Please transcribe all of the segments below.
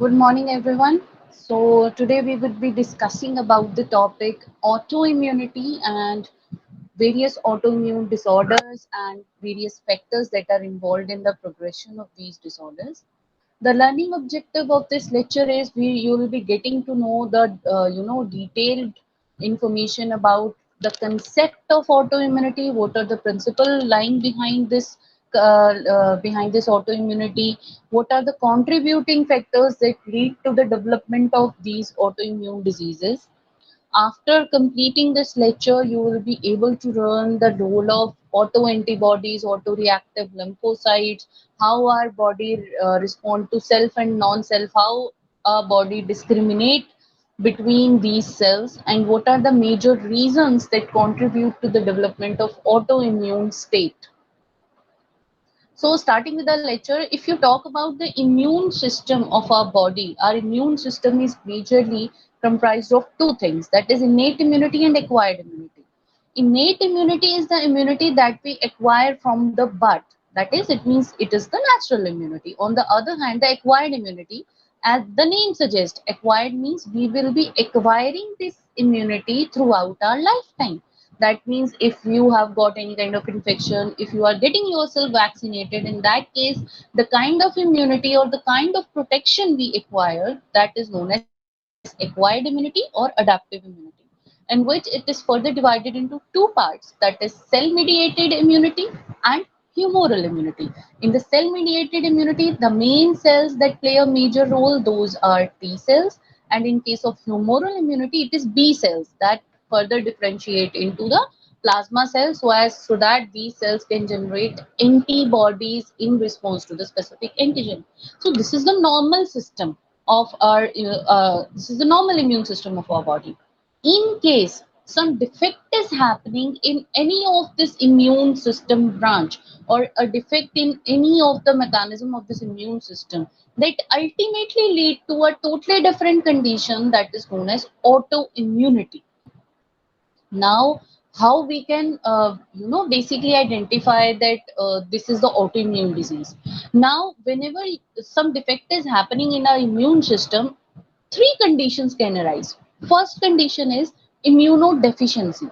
Good morning, everyone. So today we would be discussing about the topic autoimmunity and various autoimmune disorders and various factors that are involved in the progression of these disorders. The learning objective of this lecture is you will be getting to know the detailed information about the concept of autoimmunity, what are the principle lying behind this autoimmunity, what are the contributing factors that lead to the development of these autoimmune diseases. After completing this lecture, you will be able to learn the role of autoantibodies, autoreactive lymphocytes, how our body respond to self and non-self, how our body discriminate between these cells, and what are the major reasons that contribute to the development of autoimmune state. So, starting with the lecture, if you talk about the immune system of our body, our immune system is majorly comprised of two things, that is innate immunity and acquired immunity. Innate immunity is the immunity that we acquire from the birth. That is, it means it is the natural immunity. On the other hand, the acquired immunity, as the name suggests, acquired means we will be acquiring this immunity throughout our lifetime. That means if you have got any kind of infection, if you are getting yourself vaccinated, in that case, the kind of immunity or the kind of protection we acquire, that is known as acquired immunity or adaptive immunity, in which it is further divided into two parts, that is cell mediated immunity and humoral immunity. In the cell mediated immunity, the main cells that play a major role, those are T cells, and in case of humoral immunity, it is B cells that further differentiate into the plasma cells, so that these cells can generate antibodies in response to the specific antigen. So this is the normal system of our this is the normal immune system of our body. In case some defect is happening in any of this immune system branch, or a defect in any of the mechanism of this immune system, that ultimately lead to a totally different condition that is known as autoimmunity. Now, how we can basically identify that this is the autoimmune disease. Now, whenever some defect is happening in our immune system, three conditions can arise. First condition is immunodeficiency.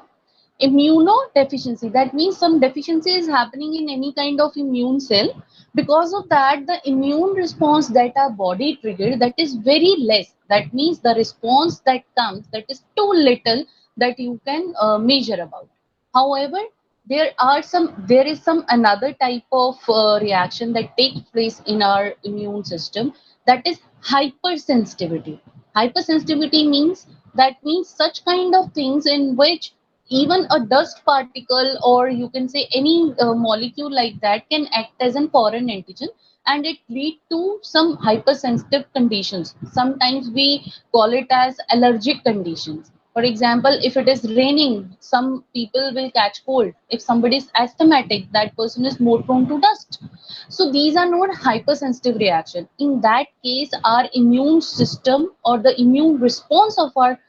Immunodeficiency, that means some deficiency is happening in any kind of immune cell. Because of that, the immune response that our body triggered, that is very less. That means the response that comes, that is too little that you can measure about. However, there is some another type of reaction that takes place in our immune system, that is hypersensitivity. Hypersensitivity means, that means such kind of things in which even a dust particle, or you can say any molecule like that, can act as a foreign antigen, and it lead to some hypersensitive conditions. Sometimes we call it as allergic conditions. For example, if it is raining, some people will catch cold. If somebody is asthmatic, that person is more prone to dust. So these are not hypersensitive reaction. In that case, our immune system or the immune response of our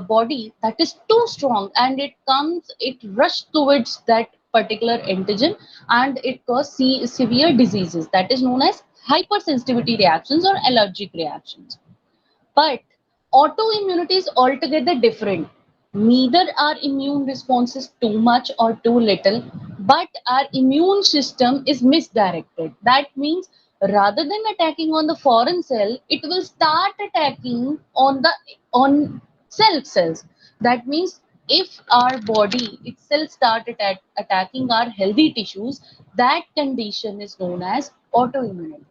body, that is too strong, and it rush towards that particular antigen, and it cause severe diseases, that is known as hypersensitivity reactions or allergic reactions. But autoimmunity is altogether different. Neither our immune response is too much or too little, but our immune system is misdirected. That means rather than attacking on the foreign cell, it will start attacking on self cells. That means if our body itself start attacking our healthy tissues, that condition is known as autoimmunity.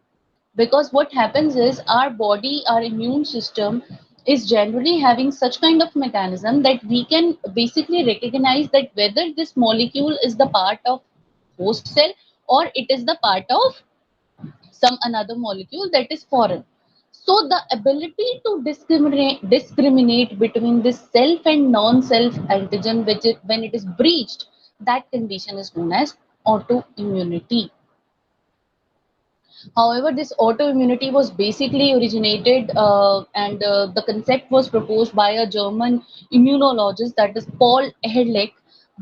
Because what happens is our body, our immune system is generally having such kind of mechanism that we can basically recognize that whether this molecule is the part of host cell, or it is the part of some another molecule that is foreign. So the ability to discriminate between this self and non-self antigen, when it is breached, that condition is known as autoimmunity. However, this autoimmunity was basically originated and the concept was proposed by a German immunologist, that is Paul Ehrlich.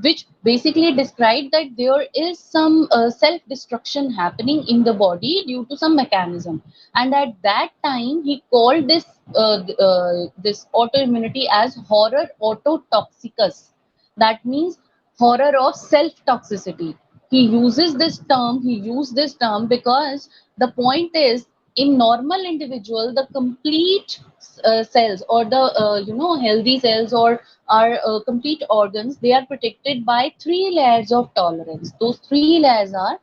which basically described that there is some self-destruction happening in the body due to some mechanism. And at that time, he called this autoimmunity as horror autotoxicus. That means horror of self-toxicity. He used this term because the point is, in normal individual, the complete cells, or the healthy cells, or our complete organs, they are protected by three layers of tolerance. Those three layers are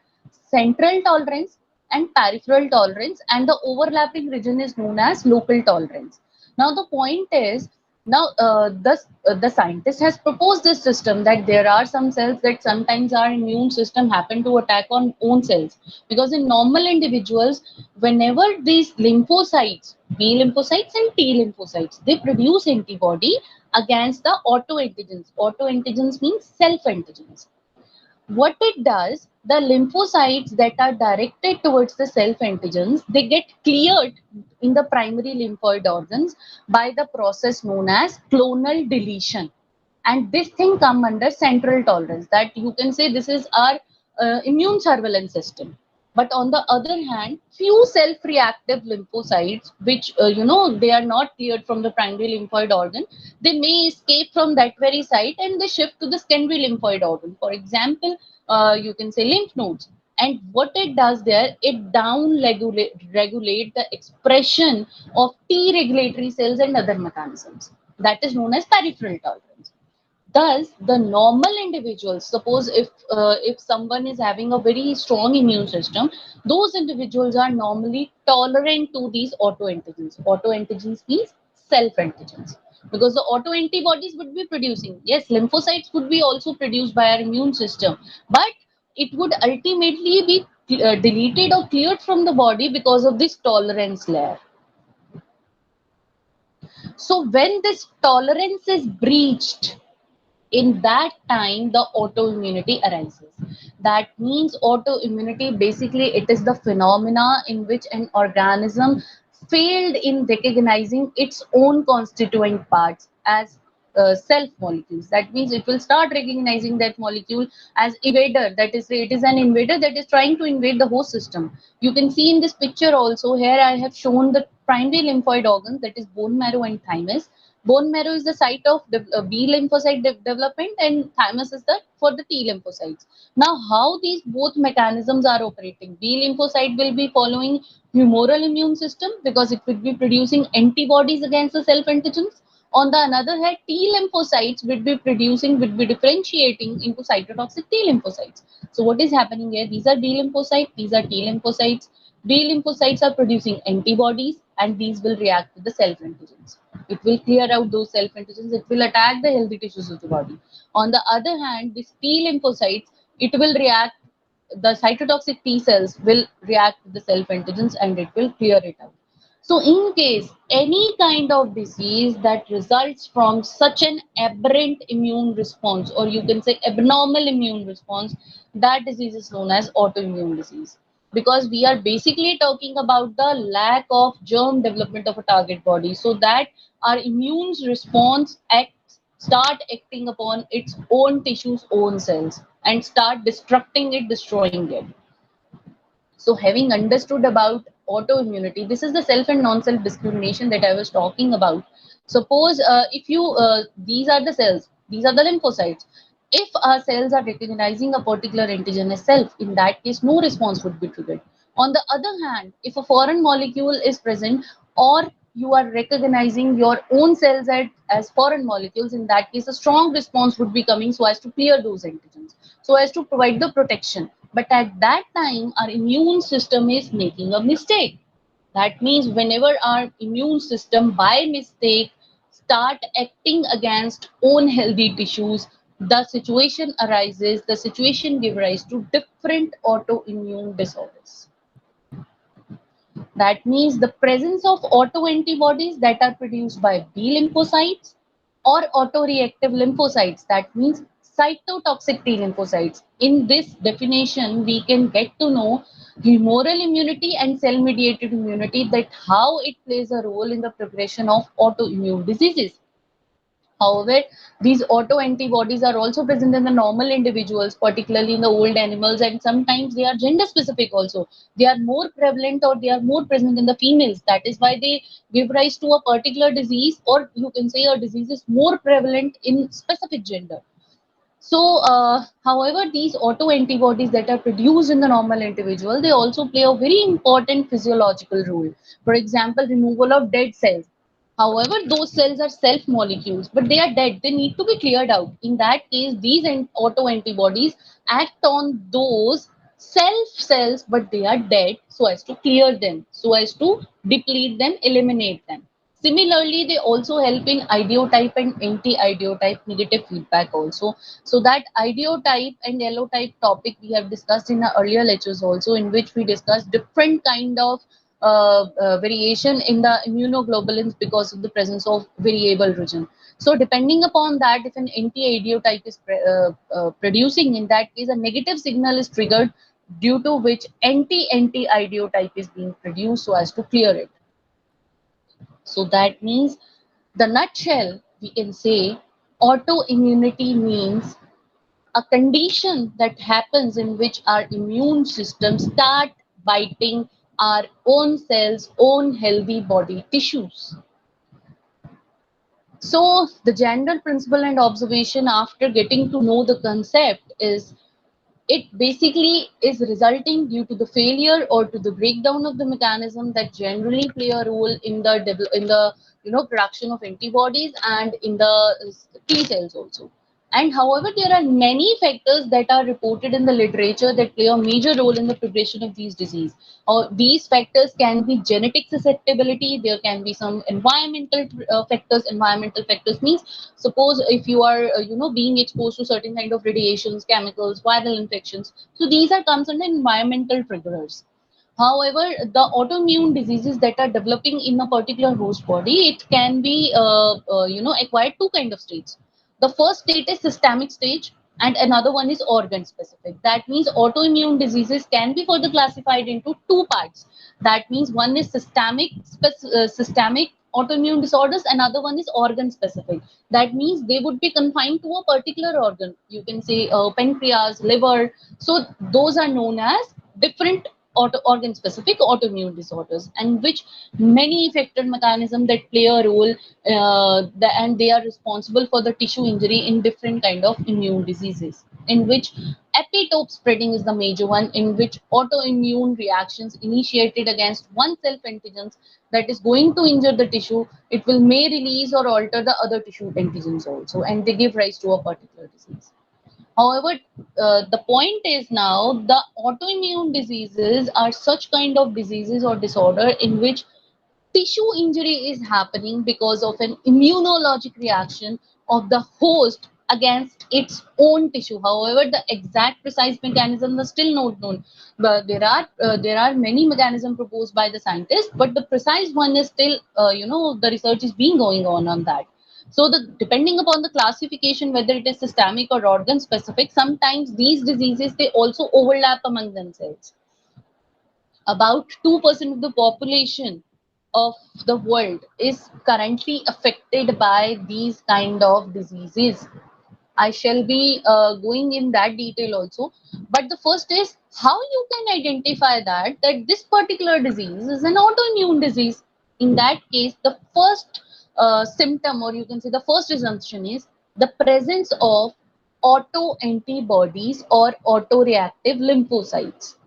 central tolerance and peripheral tolerance, and the overlapping region is known as local tolerance. Now the point is, now the scientist has proposed this system that there are some cells that sometimes our immune system happen to attack on own cells, because in normal individuals, whenever these lymphocytes, B lymphocytes and T lymphocytes, they produce antibody against the autoantigens. Autoantigens means self antigens. What it does, the lymphocytes that are directed towards the self antigens, they get cleared in the primary lymphoid organs by the process known as clonal deletion. And this thing come under central tolerance, that you can say this is our immune surveillance system. But on the other hand, few self-reactive lymphocytes, which they are not cleared from the primary lymphoid organ, they may escape from that very site and they shift to the secondary lymphoid organ. For example, you can say lymph nodes. And what it does there, it regulate the expression of T regulatory cells and other mechanisms. That is known as peripheral tolerance. Thus, the normal individuals, suppose if someone is having a very strong immune system, those individuals are normally tolerant to these autoantigens. Autoantigens means self antigens, because the autoantibodies would be producing. Yes, lymphocytes would be also produced by our immune system, but it would ultimately be deleted or cleared from the body because of this tolerance layer. So when this tolerance is breached, in that time the autoimmunity arises. That means autoimmunity, basically it is the phenomena in which an organism failed in recognizing its own constituent parts as self molecules. That means it will start recognizing that molecule as invader, that is, it is an invader that is trying to invade the host system. You can see in this picture also, here I have shown the primary lymphoid organs, that is bone marrow and thymus. Bone marrow is the site of B lymphocyte development, and thymus is the for the T lymphocytes. Now, how these both mechanisms are operating? B lymphocyte will be following humoral immune system because it will be producing antibodies against the self antigens. On the other hand, T lymphocytes would be differentiating into cytotoxic T lymphocytes. So what is happening here? These are B lymphocytes, these are T lymphocytes. B lymphocytes are producing antibodies, and these will react to the self antigens. It will clear out those self antigens. It will attack the healthy tissues of the body. On the other hand, these T lymphocytes, it will react, the cytotoxic T cells will react to the self antigens and it will clear it out. So, in case any kind of disease that results from such an aberrant immune response, or you can say abnormal immune response, that disease is known as autoimmune disease. Because we are basically talking about the lack of germ development of a target body, so that our immune response start acting upon its own tissues, own cells, and start destructing it, destroying it. So, having understood about autoimmunity, this is the self and non-self discrimination that I was talking about. Suppose if you these are the cells, these are the lymphocytes. If our cells are recognizing a particular antigen as self, in that case, no response would be triggered. On the other hand, if a foreign molecule is present, or you are recognizing your own cells as foreign molecules, in that case, a strong response would be coming so as to clear those antigens, so as to provide the protection. But at that time, our immune system is making a mistake. That means whenever our immune system by mistake start acting against own healthy tissues, the situation arises, the situation gives rise to different autoimmune disorders. That means the presence of autoantibodies that are produced by B lymphocytes or autoreactive lymphocytes, that means cytotoxic T lymphocytes. In this definition, we can get to know humoral immunity and cell mediated immunity, that how it plays a role in the progression of autoimmune diseases. However, these autoantibodies are also present in the normal individuals, particularly in the old animals, and sometimes they are gender specific also. They are more prevalent or they are more present in the females. That is why they give rise to a particular disease, or you can say a disease is more prevalent in specific gender. So, however, these autoantibodies that are produced in the normal individual, they also play a very important physiological role. For example, removal of dead cells. However, those cells are self molecules, but they are dead. They need to be cleared out. In that case, these autoantibodies act on those self cells, but they are dead, so as to clear them, so as to deplete them, eliminate them. Similarly, they also help in ideotype and anti-ideotype negative feedback also. So that ideotype and allotype topic we have discussed in the earlier lectures also, in which we discussed different kind of variation in the immunoglobulins because of the presence of variable region. So depending upon that, if an anti-ideotype is producing, in that case, a negative signal is triggered, due to which anti-ideotype is being produced so as to clear it. So that means, the nutshell, we can say autoimmunity means a condition that happens in which our immune system start biting our own cells, own healthy body tissues. So the general principle and observation after getting to know the concept is, it basically is resulting due to the failure or to the breakdown of the mechanism that generally play a role in the production of antibodies and in the T cells also. And however, there are many factors that are reported in the literature that play a major role in the progression of these disease. Or these factors can be genetic susceptibility. There can be some environmental factors. Environmental factors means, suppose if you are being exposed to certain kind of radiations, chemicals, viral infections, so these are comes under environmental triggers. However, the autoimmune diseases that are developing in a particular host body, it can be acquired two kind of states. The first state is systemic stage, and another one is organ specific. That means autoimmune diseases can be further classified into two parts. That means one is systemic autoimmune disorders, another one is organ specific. That means they would be confined to a particular organ. You can say pancreas, liver. So those are known as different organ specific autoimmune disorders, and which many effector mechanism that play a role, and they are responsible for the tissue injury in different kind of immune diseases, in which epitope spreading is the major one, in which autoimmune reactions initiated against one self antigens that is going to injure the tissue, it will may release or alter the other tissue antigens also, and they give rise to a particular disease. However, the point is now, the autoimmune diseases are such kind of diseases or disorder in which tissue injury is happening because of an immunologic reaction of the host against its own tissue. However, the exact precise mechanism is still not known. But there are many mechanisms proposed by the scientists, but the precise one is still the research is being going on that. So the depending upon the classification, whether it is systemic or organ specific, sometimes these diseases they also overlap among themselves. About 2% of the population of the world is currently affected by these kind of diseases. I shall be going in that detail also. But the first is how you can identify that this particular disease is an autoimmune disease. In that case, the first symptom, or you can say the first assumption, is the presence of auto antibodies or autoreactive lymphocytes.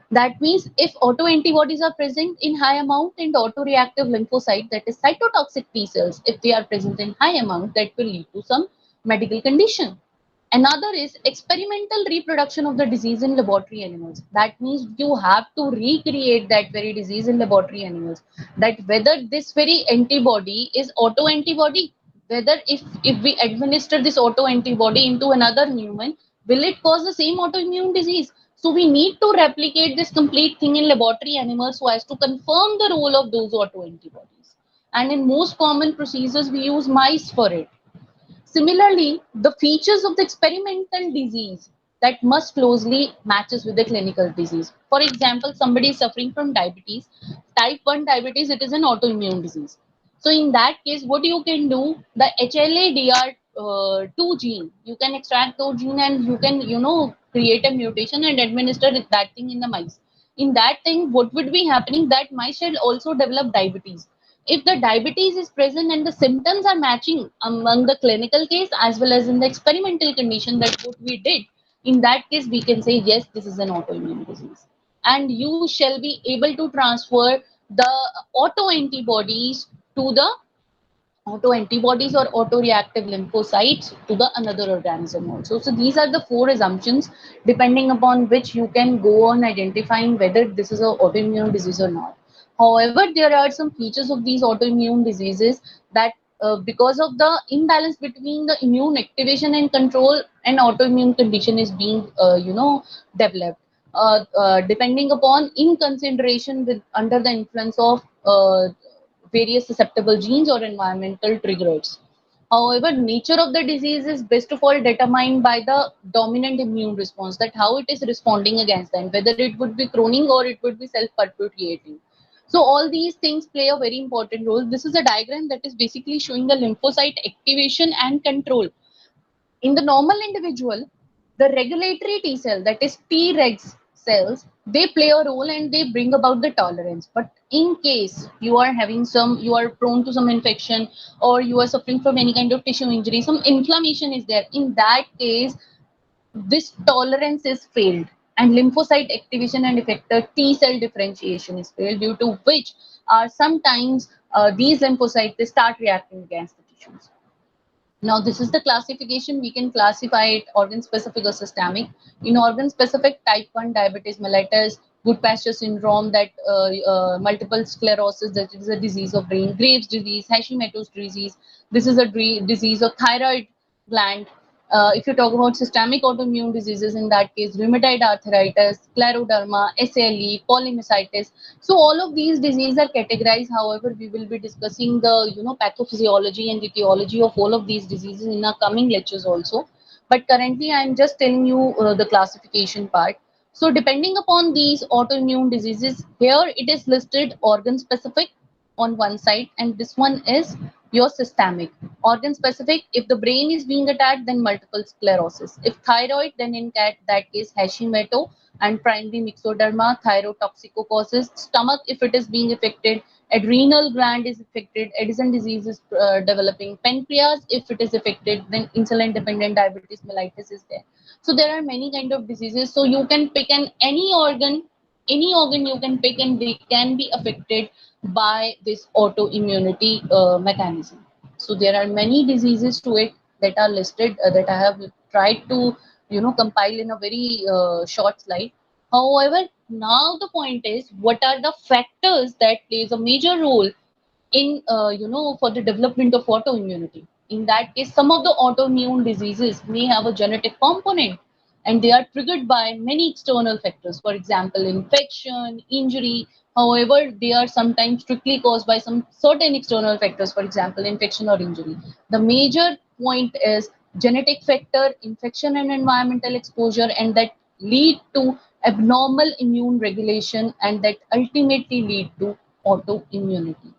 That means if autoantibodies are present in high amount and autoreactive lymphocyte, that is cytotoxic T cells, if they are present in high amount, that will lead to some medical condition. Another is experimental reproduction of the disease in laboratory animals. That means you have to recreate that very disease in laboratory animals. That whether this very antibody is autoantibody, whether if we administer this autoantibody into another human, will it cause the same autoimmune disease? So we need to replicate this complete thing in laboratory animals so as to confirm the role of those autoantibodies. And in most common procedures, we use mice for it. Similarly, the features of the experimental disease that must closely matches with the clinical disease. For example, somebody is suffering from diabetes, type 1 diabetes, it is an autoimmune disease. So in that case, what you can do, the HLA-DR2 gene, you can extract those gene and you can, create a mutation and administer that thing in the mice. In that thing, what would be happening? That mice shall also develop diabetes. If the diabetes is present and the symptoms are matching among the clinical case as well as in the experimental condition that what we did, in that case, we can say, yes, this is an autoimmune disease. And you shall be able to transfer the autoantibodies to the autoantibodies or autoreactive lymphocytes to the another organism also. So these are the four assumptions depending upon which you can go on identifying whether this is an autoimmune disease or not. However, there are some features of these autoimmune diseases that because of the imbalance between the immune activation and control, an autoimmune condition is being developed depending upon in consideration with under the influence of various susceptible genes or environmental triggers. However, nature of the disease is best of all determined by the dominant immune response, that how it is responding against them, whether it would be chroning or it would be self-perpetuating. So all these things play a very important role. This is a diagram that is basically showing the lymphocyte activation and control. In the normal individual, the regulatory T cell, that is Tregs cells, they play a role and they bring about the tolerance. But in case you are having you are prone to some infection or you are suffering from any kind of tissue injury, some inflammation is there. In that case, this tolerance is failed and lymphocyte activation and effector T cell differentiation is failed, due to which sometimes these lymphocytes they start reacting against the tissues. Now, this is the classification. We can classify it organ specific or systemic. In organ specific, type 1 diabetes mellitus, Goodpasture syndrome, that multiple sclerosis, that is a disease of brain, Graves disease, Hashimoto's disease. This is a disease of thyroid gland. If you talk about systemic autoimmune diseases, in that case, rheumatoid arthritis, scleroderma, SLE, polymyositis. So all of these diseases are categorized. However, we will be discussing the pathophysiology and etiology of all of these diseases in our coming lectures also. But currently, I am just telling you the classification part. So depending upon these autoimmune diseases, here it is listed organ specific on one side, and this one is your systemic. Organ specific, if the brain is being attacked, then multiple sclerosis. If thyroid, then in that case Hashimoto and primary myxoderma, thyrotoxicosis. Stomach, if it is being affected, adrenal gland is affected, Addison disease is developing. Pancreas, if it is affected, then insulin dependent diabetes mellitus is there. So there are many kind of diseases. So you can pick any organ you can pick, and they can be affected by this autoimmunity mechanism. So there are many diseases to it that are listed that I have tried to compile in a very short slide. However, now the point is, what are the factors that plays a major role in for the development of autoimmunity? In that case, some of the autoimmune diseases may have a genetic component, and they are triggered by many external factors, for example infection, injury. However, they are sometimes strictly caused by some certain external factors, for example infection or injury. The major point is genetic factor, infection and environmental exposure, and that lead to abnormal immune regulation, and that ultimately lead to autoimmunity.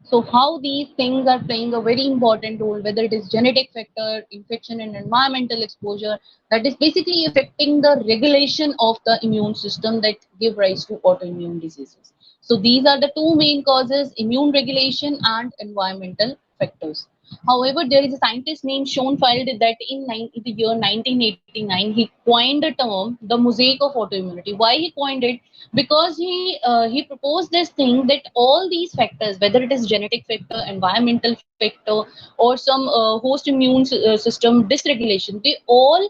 So how these things are playing a very important role, whether it is genetic factor, infection and environmental exposure, that is basically affecting the regulation of the immune system that give rise to autoimmune diseases. So these are the two main causes: immune regulation and environmental factors. However, there is a scientist named Schoenfeld that in the year 1989 he coined a term, the mosaic of autoimmunity. Why he coined it? Because he proposed this thing that all these factors, whether it is genetic factor, environmental factor, or some host immune system dysregulation, they all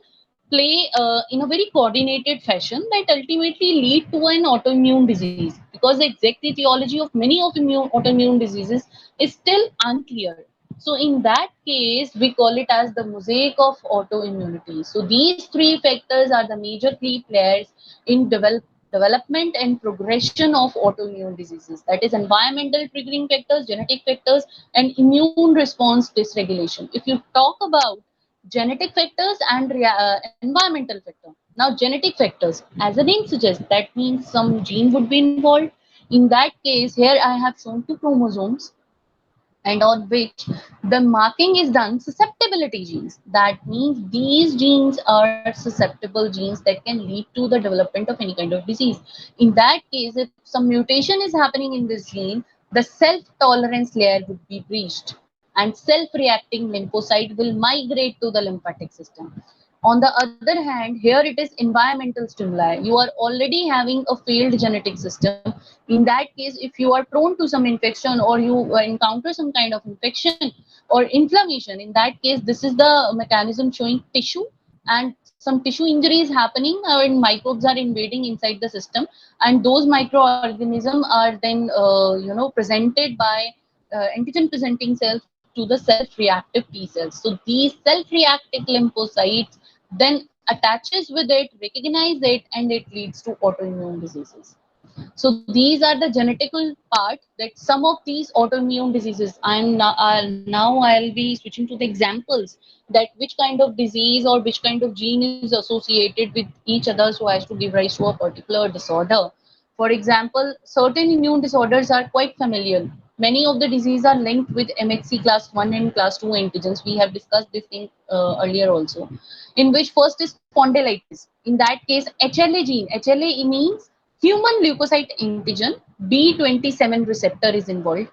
play in a very coordinated fashion that ultimately lead to an autoimmune disease, because the exact etiology of many of autoimmune diseases is still unclear. So in that case, we call it as the mosaic of autoimmunity. So these three factors are the major key players in development and progression of autoimmune diseases. That is environmental triggering factors, genetic factors, and immune response dysregulation. If you talk about genetic factors and environmental factor. Now, genetic factors, as the name suggests, that means some gene would be involved. In that case, here I have shown two chromosomes. and on which the marking is done susceptibility genes. That means these genes are susceptible genes that can lead to the development of any kind of disease. In that case, if some mutation is happening in this gene, the self tolerance layer would be breached and self reacting lymphocyte will migrate to the lymphatic system. On the other hand, here it is environmental stimuli. You are already having a failed genetic system. In that case, if you are prone to some infection or you encounter some kind of infection or inflammation, in that case, this is the mechanism showing tissue, and some tissue injury is happening and microbes are invading inside the system, and those microorganisms are then presented by antigen presenting cells to the self reactive T cells. So these self reactive lymphocytes then attaches with it, recognize it, and it leads to autoimmune diseases. So these are the genetical part, that some of these autoimmune diseases, now I'll be switching to the examples, that which kind of disease or which kind of gene is associated with each other so as to give rise to a particular disorder. For example, certain immune disorders are quite familiar. Many of the diseases are linked with MHC class 1 and class 2 antigens. We have discussed this thing earlier also, in which first is spondylitis. In that case, HLA gene, HLA means human leukocyte antigen, B27 receptor is involved.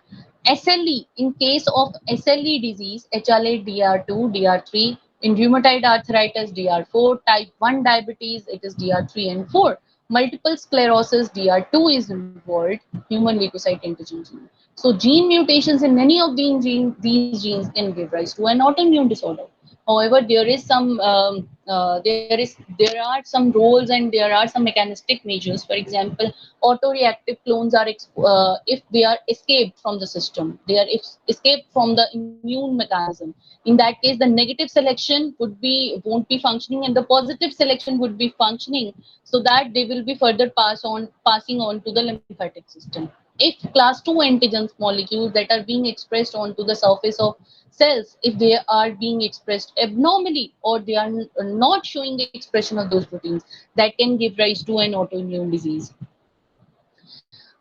SLE, in case of SLE disease, HLA DR2, DR3. In rheumatoid arthritis, DR4. Type 1 diabetes, it is DR3 and 4. Multiple sclerosis, DR2 is involved, human leukocyte antigen gene. So gene mutations in many of these genes can give rise to an autoimmune disorder. However, there are some roles and there are some mechanistic measures. For example, autoreactive clones are if they are escaped from the system, they are escaped from the immune mechanism. In that case, the negative selection won't be functioning, and the positive selection would be functioning, so that they will be further passing on to the lymphatic system. If class 2 antigens molecules that are being expressed onto the surface of cells, if they are being expressed abnormally or they are not showing the expression of those proteins, that can give rise to an autoimmune disease.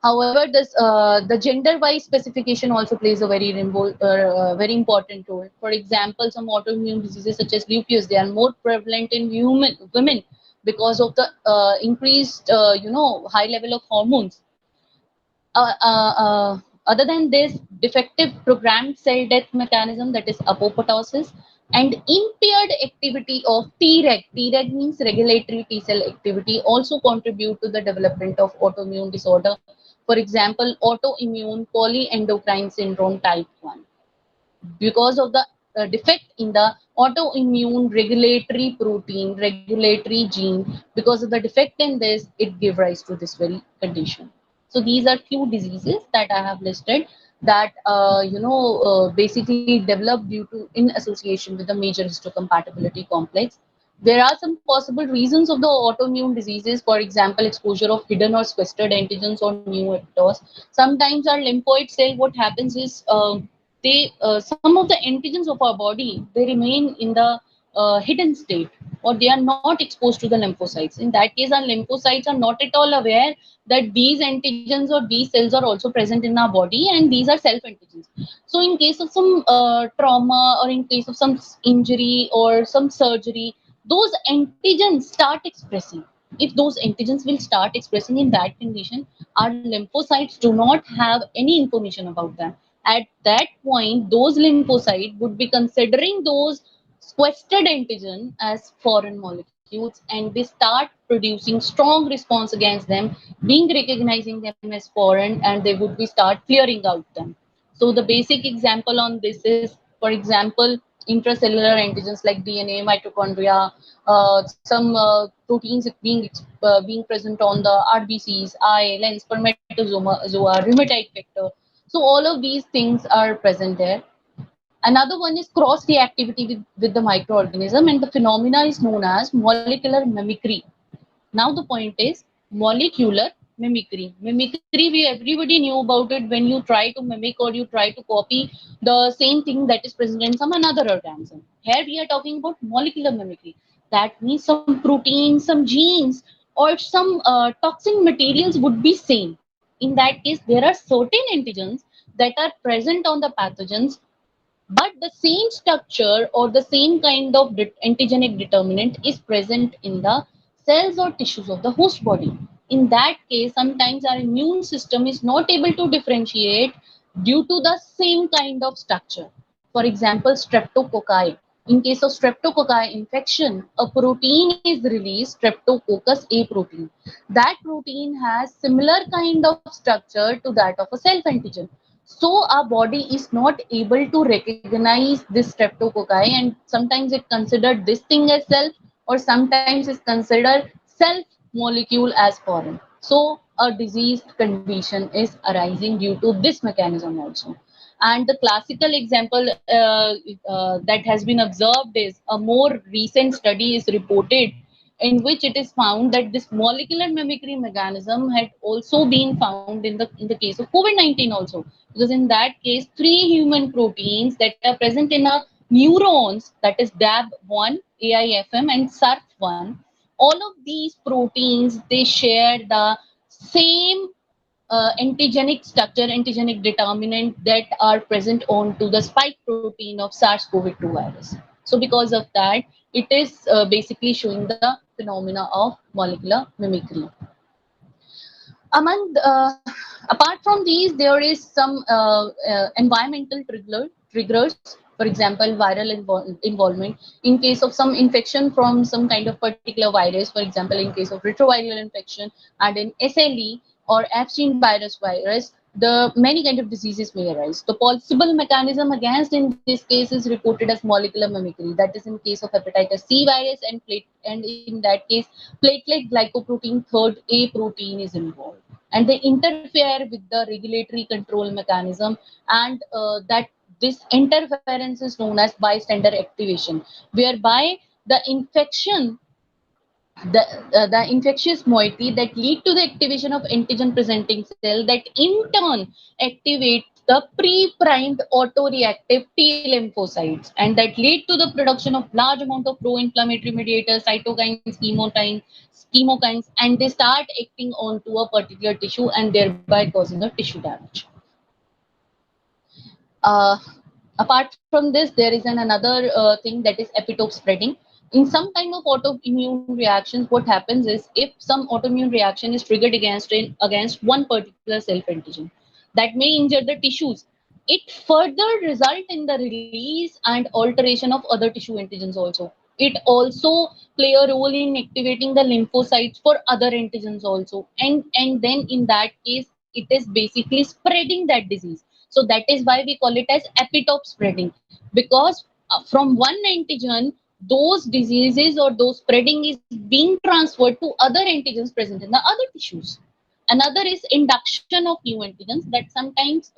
However, the gender-wise specification also plays a very important role. For example, some autoimmune diseases such as lupus, they are more prevalent in women because of the increased, high level of hormones. Other than this, defective programmed cell death mechanism, that is apoptosis, and impaired activity of Treg. Treg means regulatory T cell activity, also contribute to the development of autoimmune disorder. For example, autoimmune polyendocrine syndrome type 1. Because of the defect in the autoimmune regulatory protein, regulatory gene, because of the defect in this, it give rise to this very condition. So these are few diseases that I have listed that basically develop due to in association with the major histocompatibility complex. There are some possible reasons of the autoimmune diseases, for example, exposure of hidden or sequestered antigens or new epitopes. Sometimes our lymphoid cell, what happens is some of the antigens of our body, they remain in the hidden state, or they are not exposed to the lymphocytes. In that case, our lymphocytes are not at all aware that these antigens or these cells are also present in our body, and these are self antigens. So in case of some trauma, or in case of some injury or some surgery, those antigens start expressing. If those antigens will start expressing in that condition, our lymphocytes do not have any information about them. At that point, those lymphocytes would be considering those sequestered antigen as foreign molecules, and they start producing strong response against them, being recognizing them as foreign, and they would be start clearing out them. So the basic example on this is, for example, intracellular antigens like DNA, mitochondria, some proteins being present on the RBCs, eye, lens, spermatozoa, rheumatoid factor. So all of these things are present there. Another one is cross reactivity with the microorganism, and the phenomena is known as molecular mimicry. Now the point is molecular mimicry. Mimicry, we everybody knew about it when you try to mimic or you try to copy the same thing that is present in some another organism. Here we are talking about molecular mimicry. That means some proteins, some genes, or some toxin materials would be same. In that case, there are certain antigens that are present on the pathogens, but the same structure or the same kind of antigenic determinant is present in the cells or tissues of the host body. In that case, sometimes our immune system is not able to differentiate due to the same kind of structure. For example, streptococci. In case of streptococci infection, a protein is released, streptococcus A protein. That protein has similar kind of structure to that of a self antigen. So our body is not able to recognize this streptococci, and sometimes it considered this thing as self, or sometimes it's considered self molecule as foreign. So a diseased condition is arising due to this mechanism also. And the classical example that has been observed is a more recent study is reported, in which it is found that this molecular mimicry mechanism had also been found in the case of COVID-19 also. Because in that case, three human proteins that are present in a neurons, that is DAB1, AIFM, and SARF1, all of these proteins, they share the same antigenic structure, antigenic determinant that are present onto the spike protein of SARS-CoV-2 virus. So because of that, it is basically showing the phenomena of molecular mimicry. Among apart from these, there is some environmental triggers. For example, viral involvement in case of some infection from some kind of particular virus. For example, in case of retroviral infection, and in SLE or Epstein virus, the many kind of diseases may arise. The possible mechanism against in this case is reported as molecular mimicry. That is in case of hepatitis C virus, and in that case, platelet glycoprotein third A protein is involved, and they interfere with the regulatory control mechanism, and that this interference is known as bystander activation, whereby the infection the infectious moiety that lead to the activation of antigen presenting cell, that in turn activate the pre-primed autoreactive T lymphocytes, and that lead to the production of large amount of pro-inflammatory mediators, cytokines, chemokines, and they start acting onto a particular tissue and thereby causing a tissue damage. uh, Apart from this, there is another thing, that is epitope spreading. In some kind of autoimmune reactions, what happens is, if some autoimmune reaction is triggered against one particular self antigen that may injure the tissues, it further result in the release and alteration of other tissue antigens also. It also play a role in activating the lymphocytes for other antigens also, and then in that case, it is basically spreading that disease. So that is why we call it as epitope spreading, because from one antigen, those diseases or those spreading is being transferred to other antigens present in the other tissues. Another is induction of new antigens, that sometimes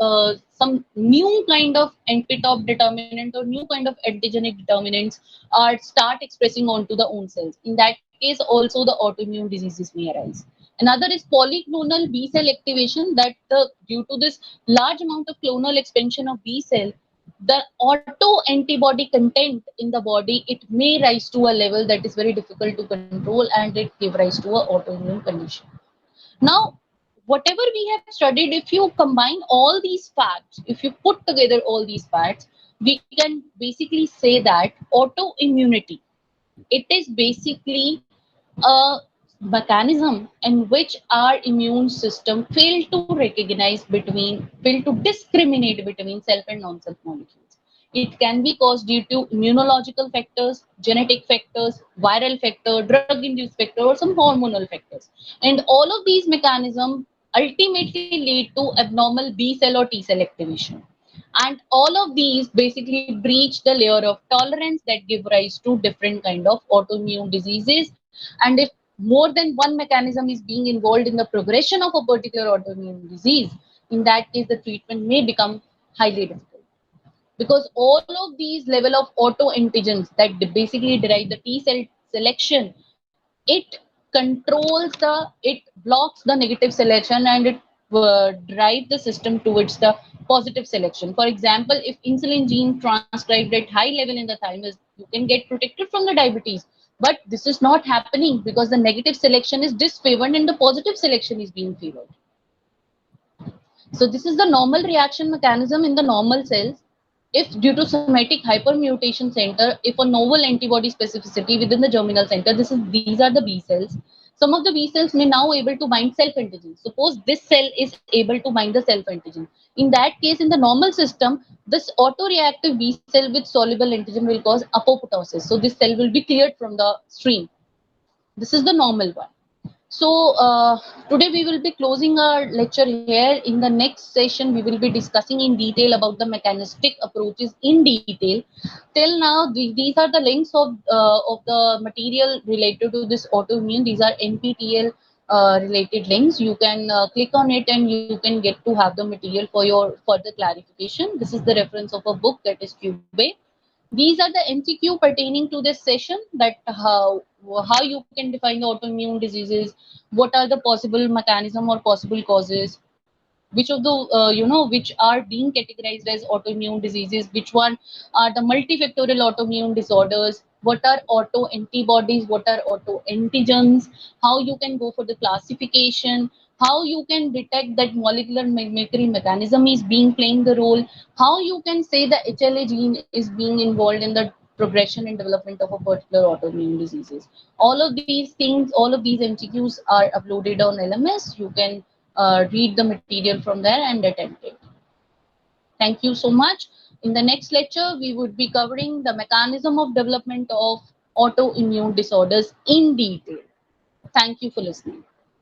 some new kind of epitope determinant or new kind of antigenic determinants are start expressing onto the own cells. In that case, also the autoimmune diseases may arise. Another is polyclonal B cell activation, that due to this large amount of clonal expansion of B cell, the auto antibody content in the body, it may rise to a level that is very difficult to control, and it give rise to a autoimmune condition. Now, whatever we have studied, if you combine all these facts, if you put together all these facts, we can basically say that autoimmunity, it is basically a mechanism in which our immune system fail to recognize fail to discriminate between self and non-self molecules. It can be caused due to immunological factors, genetic factors, viral factor, drug-induced factor, or some hormonal factors. And all of these mechanisms ultimately lead to abnormal B cell or T cell activation. And all of these basically breach the layer of tolerance that give rise to different kind of autoimmune diseases. And if more than one mechanism is being involved in the progression of a particular autoimmune disease, in that case the treatment may become highly difficult, because all of these level of autoantigens that basically derive the T cell selection, it controls it blocks the negative selection, and it drive the system towards the positive selection. For example, if insulin gene transcribed at high level in the thymus, you can get protected from the diabetes, but this is not happening because the negative selection is disfavored and the positive selection is being favored. So this is the normal reaction mechanism in the normal cells. If due to somatic hypermutation center, if a novel antibody specificity within the germinal center, these are the B cells. Some of the B cells may now able to bind self antigen. Suppose this cell is able to bind the self antigen. In that case, in the normal system, this autoreactive B cell with soluble antigen will cause apoptosis. So this cell will be cleared from the stream. This is the normal one. So today we will be closing our lecture here. In the next session, we will be discussing in detail about the mechanistic approaches in detail. Till now, these are the links of the material related to this autoimmune. These are NPTEL related links. You can click on it and you can get to have the material for your further clarification. This is the reference of a book, that is Cube. These are the MCQ pertaining to this session, that how you can define the autoimmune diseases, what are the possible mechanism or possible causes, which of the which are being categorized as autoimmune diseases, which one are the multifactorial autoimmune disorders, what are auto antibodies, what are auto antigens, how you can go for the classification, how you can detect that molecular mimicry mechanism is being playing the role, how you can say the HLA gene is being involved in the progression and development of a particular autoimmune diseases. All of these things, all of these MCQs are uploaded on LMS. You can read the material from there and attempt it. Thank you so much. In the next lecture, we would be covering the mechanism of development of autoimmune disorders in detail. Thank you for listening.